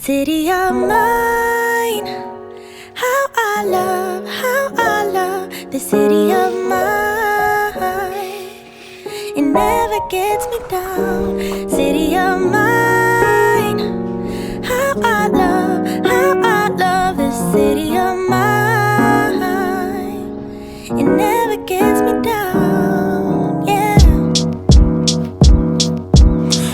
city of mine. How I love the city of mine. It never gets me down, city of mine. How I love the city of mine. It never gets me down, yeah.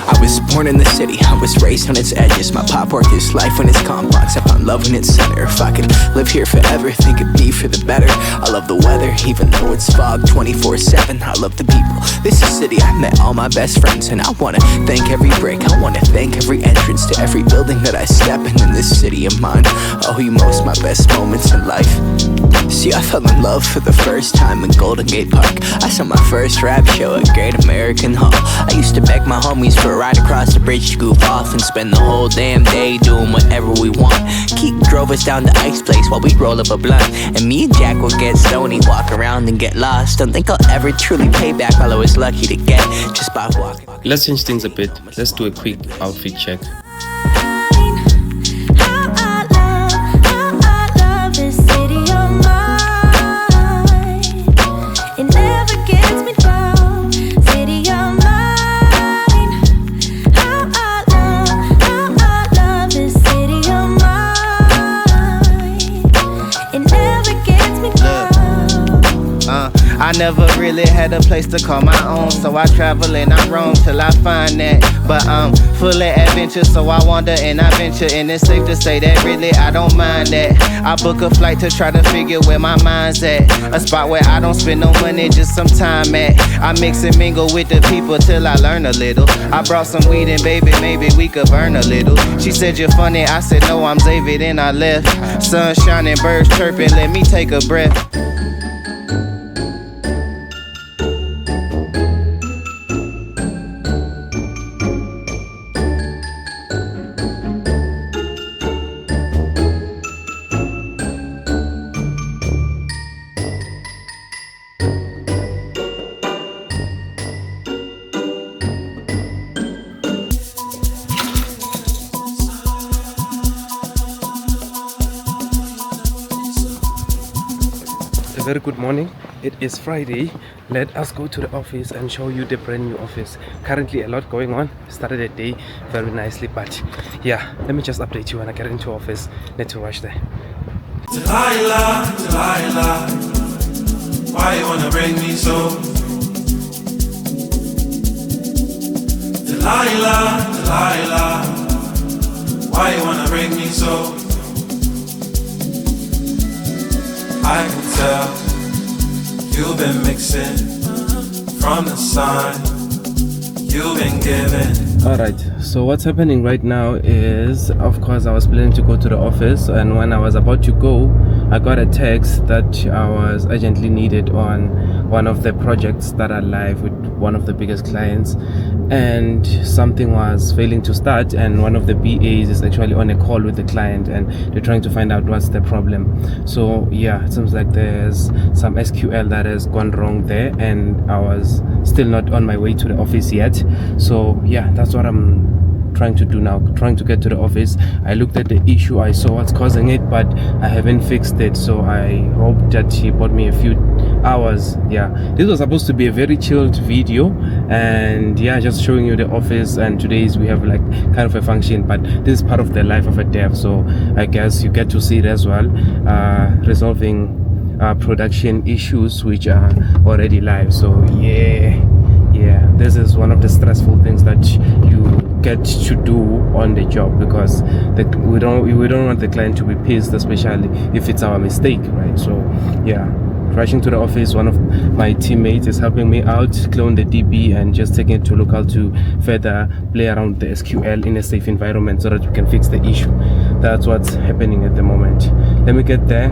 I was born in the city, I was raised on its edges. My pop worked his life when it's complex. I found love in its center. If I could live here forever, think it'd be for the better. I love the weather, even though it's fog 24/7. I love the people, this is city I met all my best friends. And I wanna thank every break, I wanna thank every entrance to every building that I step in this city of mine. I owe you most my best moments in life. See, I fell in love for the first time in Golden Gate Park. I saw my first rap show at Great American Hall. I used to beg my homies for a ride across the bridge to goof off and spend the whole damn day doing whatever we want. Keith drove us down to Ike's place while we roll up a blunt, and me and Jack would get stoney, walk around and get lost. Don't think I'll ever truly pay back all I was lucky to get just by walking. Let's change things a bit. Let's do a quick outfit check. I never really had a place to call my own, so I travel and I roam till I find that. But I'm full of adventure, so I wander and I venture, and it's safe to say that really I don't mind that. I book a flight to try to figure where my mind's at, a spot where I don't spend no money, just some time at. I mix and mingle with the people till I learn a little. I brought some weed and baby, maybe we could burn a little. She said you're funny, I said no, I'm Xavier, then I left. Sun shining, birds chirping, let me take a breath. A very good morning. It is Friday. Let us go to the office and show you the brand new office. Currently a lot going on. Started the day very nicely, but yeah, let me just update you when I get into office. Need to rush there. Delilah, Delilah, why you wanna bring me so? Delilah, Delilah, why you wanna bring me so? I can tell you've been mixing from the sign you've been given. Alright, so what's happening right now is, of course, I was planning to go to the office, and when I was about to go, I got a text that I was urgently needed on one of the projects that are live with one of the biggest clients, and something was failing to start, and one of the BAs is actually on a call with the client and they're trying to find out what's the problem. So yeah, it seems like there's some SQL that has gone wrong there, and I was still not on my way to the office yet. So yeah, that's what I'm trying to do now, trying to get to the office. I looked at the issue, I saw what's causing it, but I haven't fixed it, so I hope that he bought me a few hours. Yeah, this was supposed to be a very chilled video, and yeah, just showing you the office. And today's we have like kind of a function, but this is part of the life of a dev, so I guess you get to see it as well, resolving production issues which are already live. So yeah, this is one of the stressful things that you get to do on the job, because we don't want the client to be pissed, especially if it's our mistake, right? So yeah, rushing to the office. One of my teammates is helping me out, clone the DB and just taking it to local to further play around the SQL in a safe environment so that we can fix the issue. That's what's happening at the moment. Let me get there,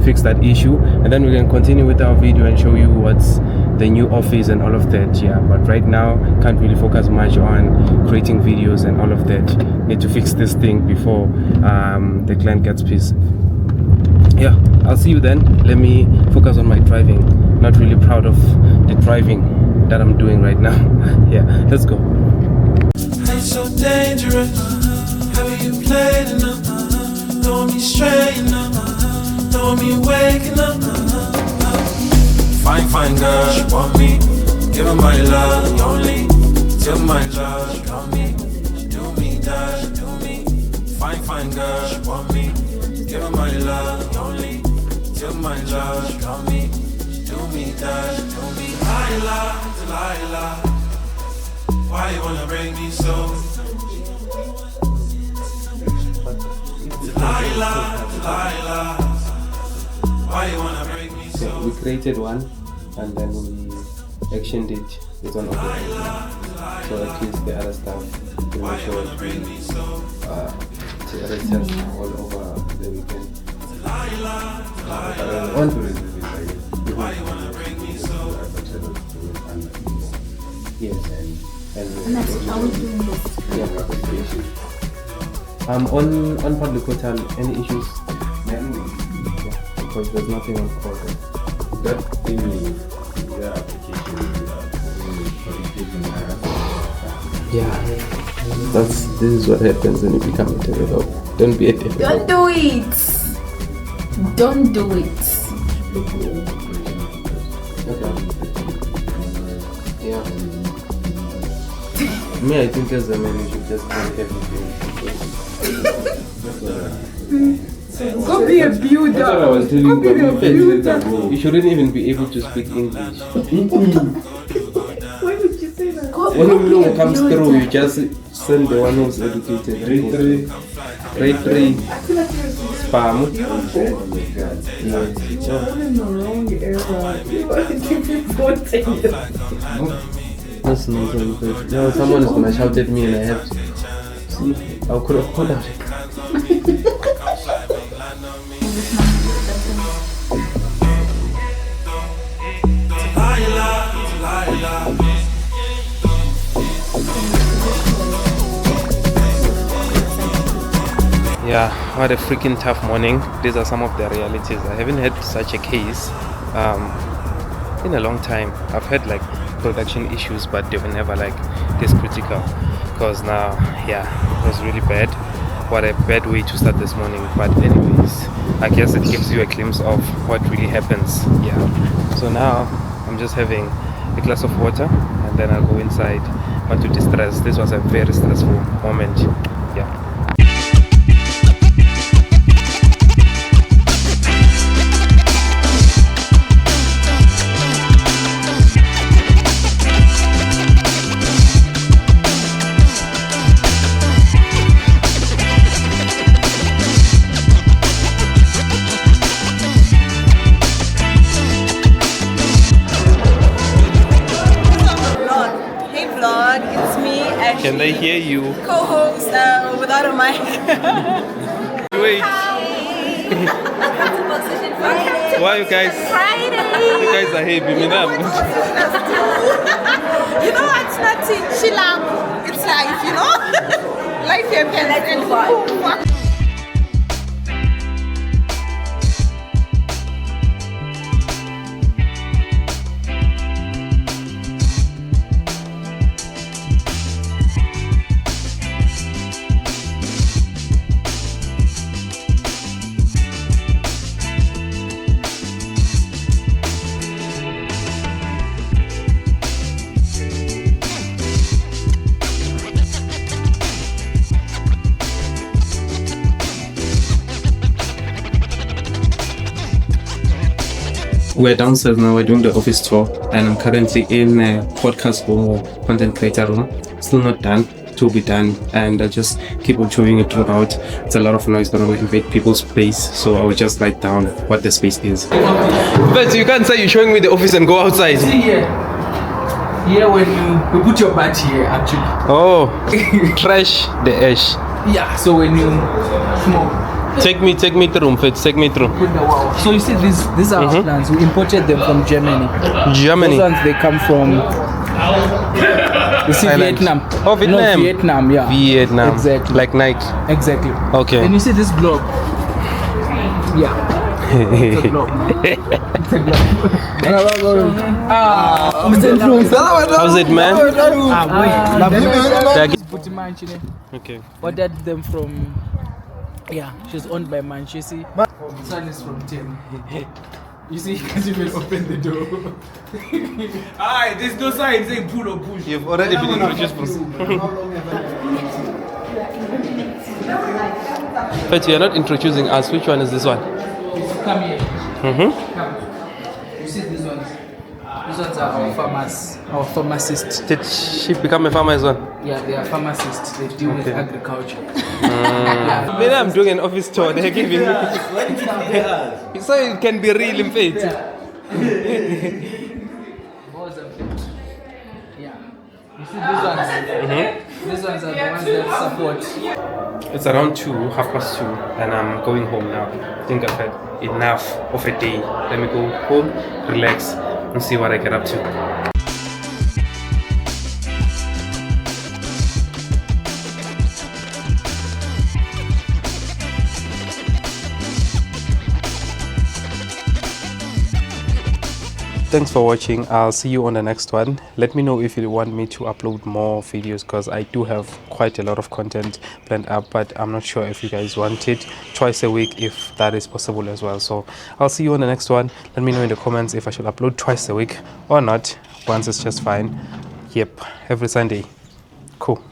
fix that issue, and then we can continue with our video and show you what's the new office and all of that. Yeah, but right now can't really focus much on creating videos and all of that. Need to fix this thing before the client gets pissed. Yeah, I'll see you then. Let me focus on my driving. Not really proud of the driving that I'm doing right now. Yeah, let's go. It's so dangerous. Have you played enough? me straighten up, know me waking up. Fine girl, she want me. Give her my love, only till my love. She want me, she do me that, she do me. Fine girl, she want me. Give her my love, only till my love. She want me, she do me that, she do me. Delilah, why you wanna break me so? Delilah, why you wanna break me so? We created one and then we actioned it. It's on audio. So at least the other stuff we will show it to other tests all over the weekend. But I want to release it by you. Why you wanna break me so? Yes. And Are we doing this? yeah. On public portal, any issues? Yeah, because there's nothing on order. That thing is the application Yeah. This is what happens when you become a developer. Don't be a developer. Don't do it. Don't do it. Yeah. Me, I think as a man, you should just do everything. Go be a builder. That's what I was telling Go be a builder. you. You shouldn't even be able to speak English. Why would you say that? When a law comes through, you just send the one who's educated. Grade 3. Spam. You're in the wrong era. You are thinking That's nonsense. Now someone is gonna shout at me and I have to see. I could have called out. Yeah, what a freaking tough morning. These are some of the realities. I haven't had such a case in a long time. I've had like production issues, but they were never like this critical. Because now, yeah, it was really bad. What a bad way to start this morning. But anyways, I guess it gives you a glimpse of what really happens. Yeah. So now I'm just having a glass of water and then I'll go inside. Want to distress. This was a very stressful moment. Yeah. Can they hear you? Co-host without a mic. Wait. Why you guys? Friday. You guys are happy, me now. You know what's not chill out. It's life, you know. Life happens. We're downstairs now, we're doing the office tour, and I'm currently in a podcast or content creator room. Still not done, to be done, and I'll just keep on showing it throughout. It's a lot of noise, don't want to invade people's space, so I will just write down what the space is. But you can't say you're showing me the office and go outside. See here. Here when you put your butt here actually. Oh, trash the ash. Yeah, so when you smoke. Take me through, Fitz, take me through. Put the wow. So you see these are our plants. We imported them from Germany. Germany? Those ones they come from you see Thailand. Vietnam. Oh, Vietnam. No, Vietnam, yeah. Vietnam. Exactly. Like Nike. Exactly. Okay. And you see this globe? Yeah. It's a globe. It's a globe. How's it, man? Okay. Okay. Ordered them from Yeah, she's owned by Manchester. This one is from Tim. You see, you can't even open the door. Alright, there's no sign saying pull or push. You've already been introduced. But you're not introducing us. Which one is this one? Come here. Come. You see these ones? These ones are our farmers, our pharmacists. Did she become a farmer as well? Yeah, they are pharmacists. They deal with agriculture. Maybe I'm doing an office tour. They're giving me. So it can be real in faith. Yeah. You see these ones? These ones are the ones that support. It's around 2:30, and I'm going home now. I think I've had enough of a day. Let me go home, relax, and see what I get up to. Thanks for watching. I'll see you on the next one. Let me know if you want me to upload more videos, because I do have quite a lot of content planned up, but I'm not sure if you guys want it twice a week, if that is possible as well. So I'll see you on the next one. Let me know in the comments if I should upload twice a week or not. Once is just fine. Yep, every Sunday. Cool.